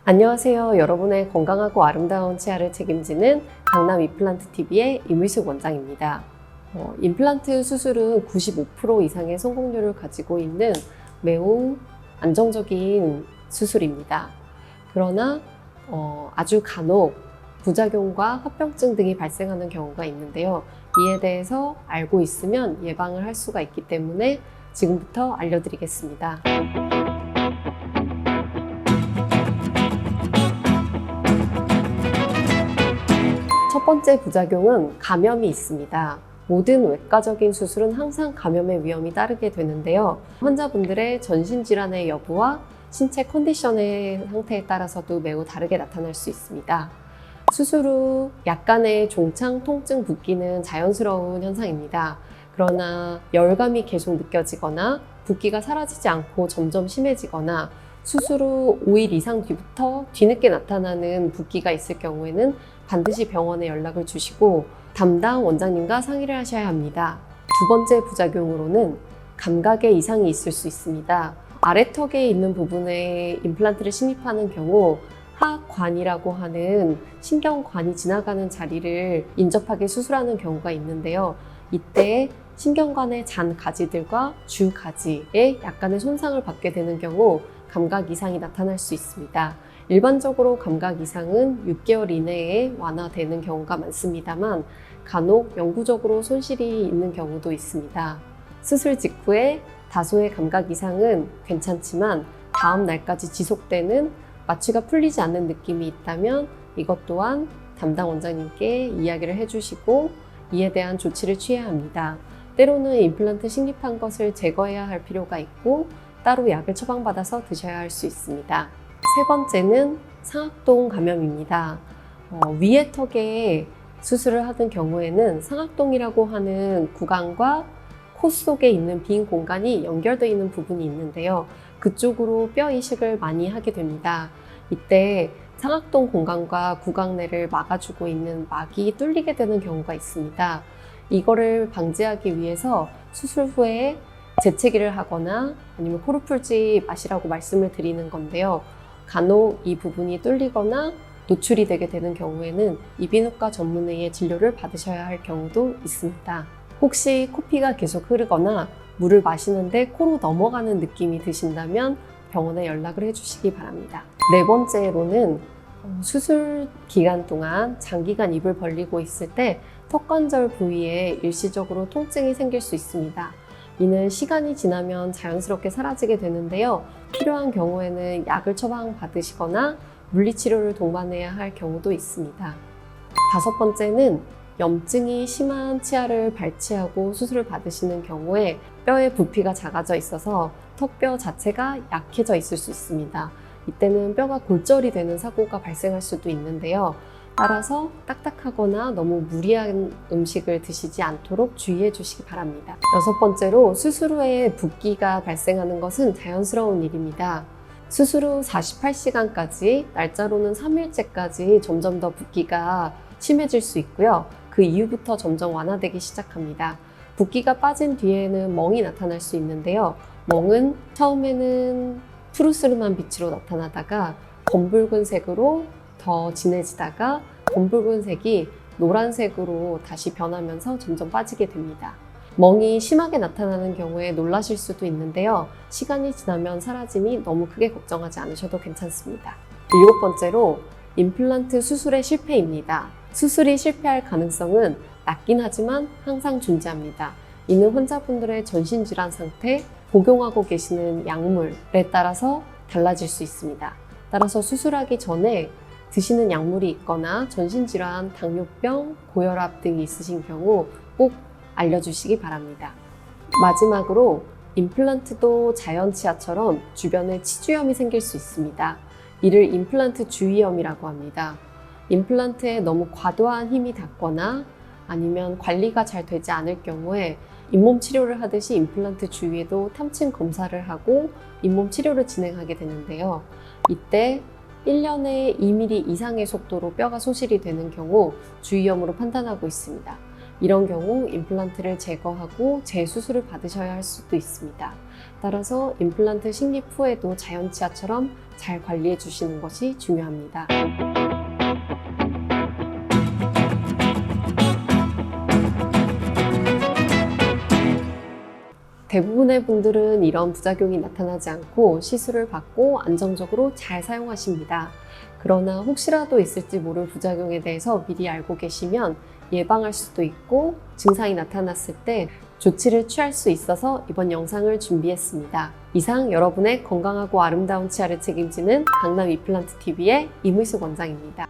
안녕하세요. 여러분의 건강하고 아름다운 치아를 책임지는 강남 임플란트TV의 이물숙 원장입니다. 임플란트 수술은 95% 이상의 성공률을 가지고 있는 매우 안정적인 수술입니다. 그러나 아주 간혹 부작용과 합병증 등이 발생하는 경우가 있는데요. 이에 대해서 알고 있으면 예방을 할 수가 있기 때문에 지금부터 알려드리겠습니다. 첫 번째 부작용은 감염이 있습니다. 모든 외과적인 수술은 항상 감염의 위험이 따르게 되는데요. 환자분들의 전신질환의 여부와 신체 컨디션의 상태에 따라서도 매우 다르게 나타날 수 있습니다. 수술 후 약간의 종창, 통증, 붓기는 자연스러운 현상입니다. 그러나 열감이 계속 느껴지거나 붓기가 사라지지 않고 점점 심해지거나 수술 후 5일 이상 뒤부터 뒤늦게 나타나는 붓기가 있을 경우에는 반드시 병원에 연락을 주시고 담당 원장님과 상의를 하셔야 합니다. 두 번째 부작용으로는 감각에 이상이 있을 수 있습니다. 아래턱에 있는 부분에 임플란트를 심입하는 경우 하관이라고 하는 신경관이 지나가는 자리를 인접하게 수술하는 경우가 있는데요. 이때 신경관의 잔 가지들과 주 가지에 약간의 손상을 받게 되는 경우 감각 이상이 나타날 수 있습니다. 일반적으로 감각 이상은 6개월 이내에 완화되는 경우가 많습니다만 간혹 영구적으로 손실이 있는 경우도 있습니다. 수술 직후에 다소의 감각 이상은 괜찮지만 다음 날까지 지속되는 마취가 풀리지 않는 느낌이 있다면 이것 또한 담당 원장님께 이야기를 해주시고 이에 대한 조치를 취해야 합니다. 때로는 임플란트 식립한 것을 제거해야 할 필요가 있고 따로 약을 처방받아서 드셔야 할 수 있습니다. 세 번째는 상악동 감염입니다. 위의 턱에 수술을 하는 경우에는 상악동이라고 하는 구강과 코 속에 있는 빈 공간이 연결되어 있는 부분이 있는데요. 그쪽으로 뼈 이식을 많이 하게 됩니다. 이때 상악동 공간과 구강 내를 막아주고 있는 막이 뚫리게 되는 경우가 있습니다. 이거를 방지하기 위해서 수술 후에 재채기를 하거나 아니면 코를 풀지 마시라고 말씀을 드리는 건데요. 간혹 이 부분이 뚫리거나 노출이 되게 되는 경우에는 이비인후과 전문의의 진료를 받으셔야 할 경우도 있습니다. 혹시 코피가 계속 흐르거나 물을 마시는데 코로 넘어가는 느낌이 드신다면 병원에 연락을 해주시기 바랍니다. 네 번째로는 수술 기간 동안 장기간 입을 벌리고 있을 때 턱관절 부위에 일시적으로 통증이 생길 수 있습니다. 이는 시간이 지나면 자연스럽게 사라지게 되는데요. 필요한 경우에는 약을 처방받으시거나 물리치료를 동반해야 할 경우도 있습니다. 다섯 번째는 염증이 심한 치아를 발치하고 수술을 받으시는 경우에 뼈의 부피가 작아져 있어서 턱뼈 자체가 약해져 있을 수 있습니다. 이때는 뼈가 골절이 되는 사고가 발생할 수도 있는데요. 따라서 딱딱하거나 너무 무리한 음식을 드시지 않도록 주의해 주시기 바랍니다. 여섯 번째로 수술 후에 붓기가 발생하는 것은 자연스러운 일입니다. 수술 후 48시간까지, 날짜로는 3일째까지 점점 더 붓기가 심해질 수 있고요. 그 이후부터 점점 완화되기 시작합니다. 붓기가 빠진 뒤에는 멍이 나타날 수 있는데요. 멍은 처음에는 푸르스름한 빛으로 나타나다가 검붉은 색으로 더 진해지다가 검붉은 색이 노란색으로 다시 변하면서 점점 빠지게 됩니다. 멍이 심하게 나타나는 경우에 놀라실 수도 있는데요. 시간이 지나면 사라지니 너무 크게 걱정하지 않으셔도 괜찮습니다. 일곱 번째로 임플란트 수술의 실패입니다. 수술이 실패할 가능성은 낮긴 하지만 항상 존재합니다. 이는 환자분들의 전신질환 상태, 복용하고 계시는 약물에 따라서 달라질 수 있습니다. 따라서 수술하기 전에 드시는 약물이 있거나 전신질환, 당뇨병, 고혈압 등이 있으신 경우 꼭 알려주시기 바랍니다. 마지막으로 임플란트도 자연치아처럼 주변에 치주염이 생길 수 있습니다. 이를 임플란트 주위염이라고 합니다. 임플란트에 너무 과도한 힘이 닿거나 아니면 관리가 잘 되지 않을 경우에 잇몸 치료를 하듯이 임플란트 주위에도 탐침 검사를 하고 잇몸 치료를 진행하게 되는데요. 이때 1년에 2mm 이상의 속도로 뼈가 소실이 되는 경우 주위염으로 판단하고 있습니다. 이런 경우 임플란트를 제거하고 재수술을 받으셔야 할 수도 있습니다. 따라서 임플란트 식립 후에도 자연 치아처럼 잘 관리해 주시는 것이 중요합니다. 대부분의 분들은 이런 부작용이 나타나지 않고 시술을 받고 안정적으로 잘 사용하십니다. 그러나 혹시라도 있을지 모를 부작용에 대해서 미리 알고 계시면 예방할 수도 있고 증상이 나타났을 때 조치를 취할 수 있어서 이번 영상을 준비했습니다. 이상 여러분의 건강하고 아름다운 치아를 책임지는 강남 임플란트 TV의 이무숙 원장입니다.